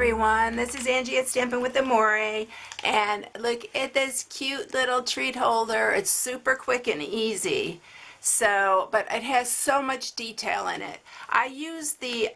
everyone, this is Angie at Stampin' with Amore, and look at this cute little treat holder. It's super quick and easy, but it has so much detail in it. I use the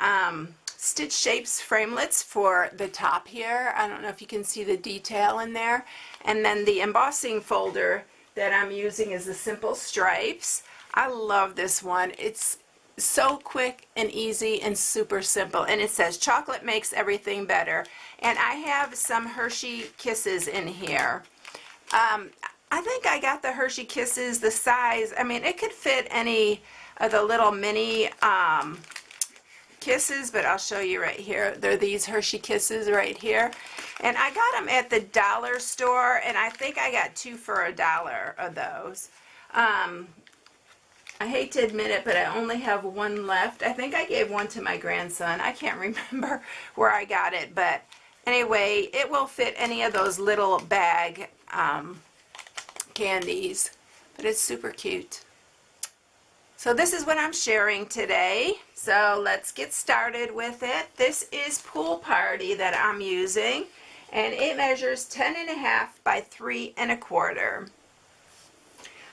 Stitch Shapes framelits for the top here. I don't know if you can see the detail in there. And then the embossing folder that I'm using is the Simple Stripes. I love this one. It's so quick and easy and super simple, and it says chocolate makes everything better. And I have some Hershey Kisses in here. I think I got the Hershey Kisses, the size, I mean it could fit any of the little mini Kisses, but I'll show you right here. They're these Hershey Kisses right here, and I got them at the dollar store, and I think I got 2 for $1 of those. I hate to admit it, but I only have 1 left. I think I gave 1 to my grandson. I can't remember where I got it, but anyway, it will fit any of those little bag candies, but it's super cute. So this is what I'm sharing today. So let's get started with it. This is Pool Party that I'm using, and it measures 10.5 by 3 1/4.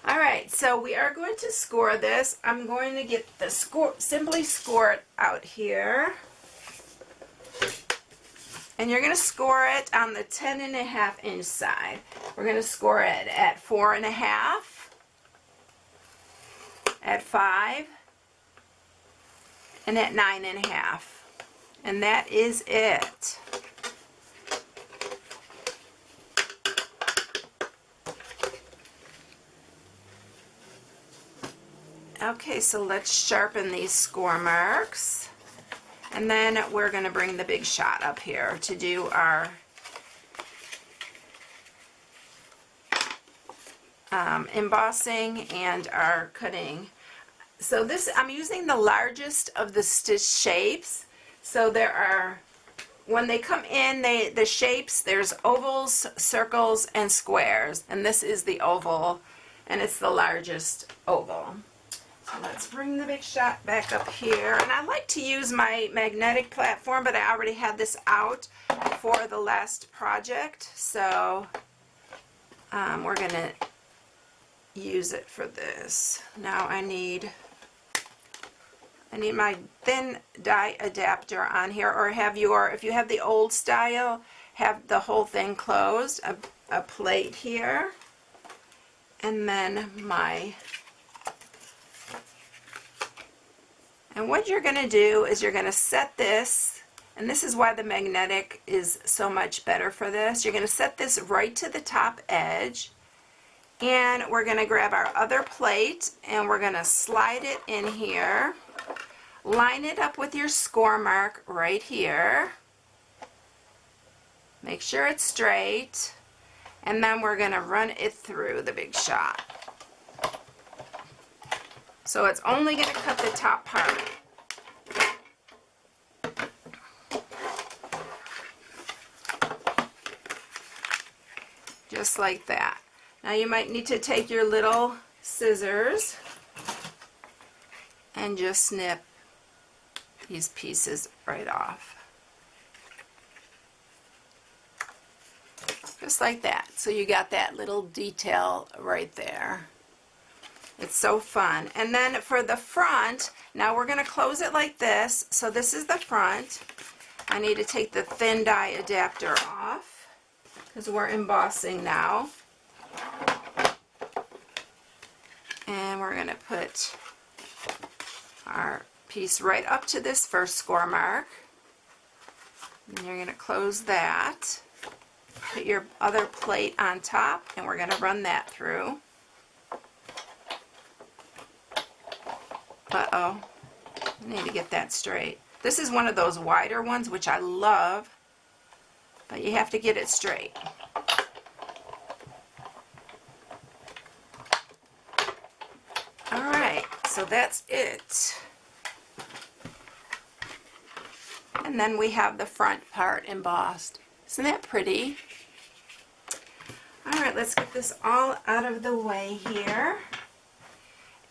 Alright, so we are going to score this. I'm going to get the Simply Score It out here. And you're going to score it on the 10.5 inch side. We're going to score it at 4.5, at 5, and at 9.5. And that is it. Okay, so let's sharpen these score marks, and then we're going to bring the big shot up here to do our embossing and our cutting. So this, I'm using the largest of the stitch shapes. So there are, when they come in, the shapes, there's ovals, circles, and squares, and this is the oval, and it's the largest oval. Let's bring the big shot back up here, and I like to use my magnetic platform, but I already had this out for the last project, so we're going to use it for this. Now I need my thin die adapter on here, or if you have the old style, have the whole thing closed, a plate here, and then and what you're going to do is you're going to set this, and this is why the magnetic is so much better for this. You're going to set this right to the top edge, and we're going to grab our other plate and we're going to slide it in here. Line it up with your score mark right here. Make sure it's straight, and then we're going to run it through the big shot. So it's only going to cut the top part. Just like that. Now you might need to take your little scissors and just snip these pieces right off. Just like that. So you got that little detail right there. It's so fun. And then for the front, now we're going to close it like this. So this is the front. I need to take the thin die adapter off because we're embossing now. And we're going to put our piece right up to this first score mark. And you're going to close that. Put your other plate on top, and we're going to run that through. Uh-oh, I need to get that straight. This is one of those wider ones, which I love, but you have to get it straight. Alright, so that's it. And then we have the front part embossed. Isn't that pretty? Alright, let's get this all out of the way here.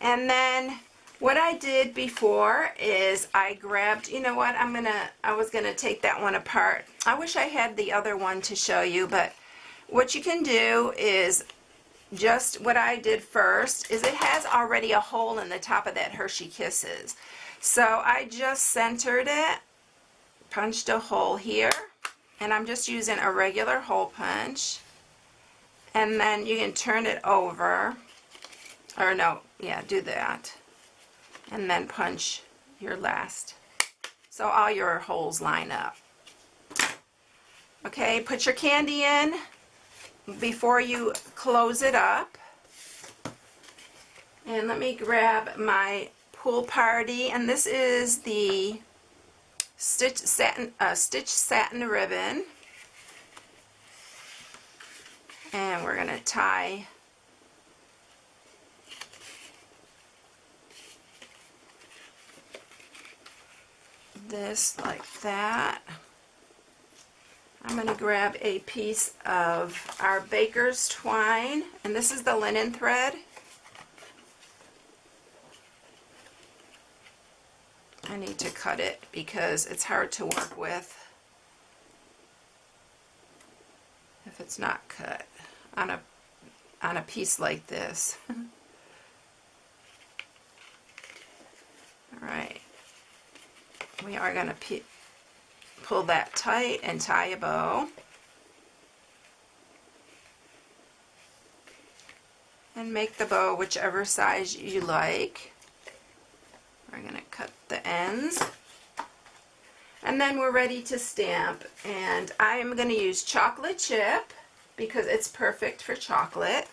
And then What I did before is I grabbed, you know what, I was gonna take that one apart. I wish I had the other one to show you, but what you can do is just what I did first is it has already a hole in the top of that Hershey Kisses. So I just centered it, punched a hole here, and I'm just using a regular hole punch. And then you can turn it over, or no, yeah, do that. And then punch your last. So all your holes line up. Okay, put your candy in before you close it up. And let me grab my Pool Party, and this is the stitch satin ribbon. And we're gonna tie this like that. I'm going to grab a piece of our baker's twine, and this is the linen thread. I need to cut it because it's hard to work with if it's not cut on a piece like this. All right, we are going to pull that tight and tie a bow. And make the bow whichever size you like. We're going to cut the ends. And then we're ready to stamp. And I'm going to use chocolate chip because it's perfect for chocolate.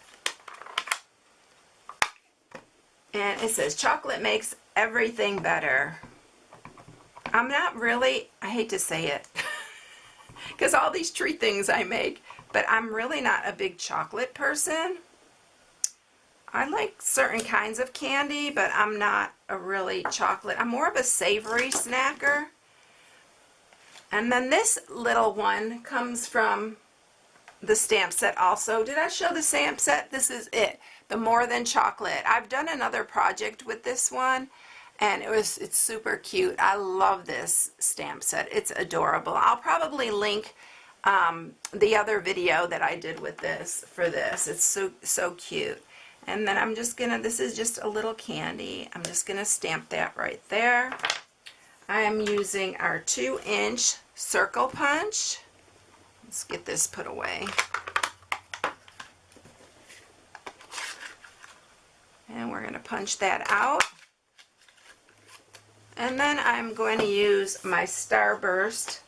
And it says chocolate makes everything better. I'm not really, I hate to say it, because all these treat things I make, but I'm really not a big chocolate person. I like certain kinds of candy, but I'm not a really chocolate. I'm more of a savory snacker. And then this little one comes from the stamp set also. Did I show the stamp set? This is it, the More Than Chocolate. I've done another project with this one, and it's super cute. I love this stamp set. It's adorable. I'll probably link the other video that I did with this for this. It's so cute. And then I'm just gonna, this is just a little candy. I'm just gonna stamp that right there. I am using our 2-inch circle punch. Let's get this put away. And we're gonna punch that out. And then I'm going to use my Starburst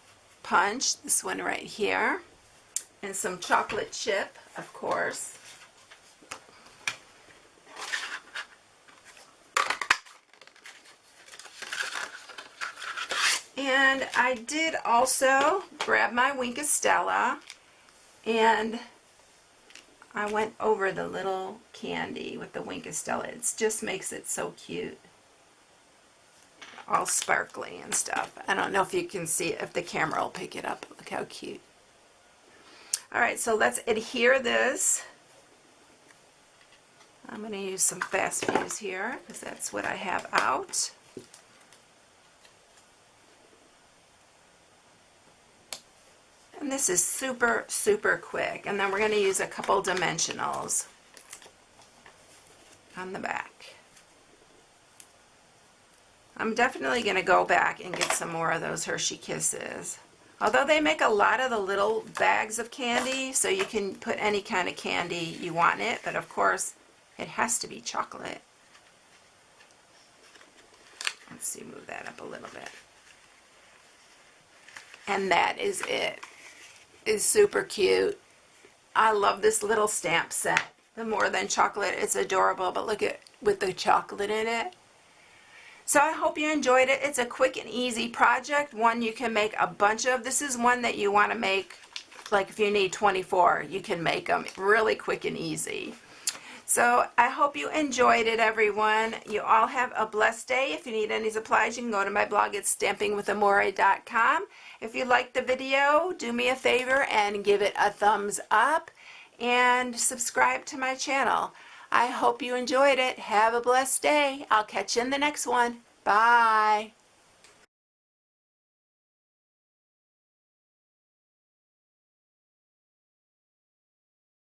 punch, this one right here, and some chocolate chip, of course. And I did also grab my Wink of Stella, and I went over the little candy with the Wink of Stella. It just makes it so cute. All sparkly and stuff. I don't know if you can see it, if the camera will pick it up. Look how cute. Alright, so let's adhere this. I'm going to use some fast fuse here because that's what I have out. And this is super, super quick. And then we're going to use a couple dimensionals on the back. I'm definitely going to go back and get some more of those Hershey Kisses. Although they make a lot of the little bags of candy, so you can put any kind of candy you want in it, but of course it has to be chocolate. Let's see, move that up a little bit. And that is it. It's super cute. I love this little stamp set. The More Than Chocolate, it's adorable, but look at with the chocolate in it. So I hope you enjoyed it. It's a quick and easy project, one you can make a bunch of. This is one that you want to make, like if you need 24, you can make them really quick and easy. So I hope you enjoyed it, everyone. You all have a blessed day. If you need any supplies, you can go to my blog at stampingwithamore.com. If you liked the video, do me a favor and give it a thumbs up and subscribe to my channel. I hope you enjoyed it. Have a blessed day. I'll catch you in the next one. Bye.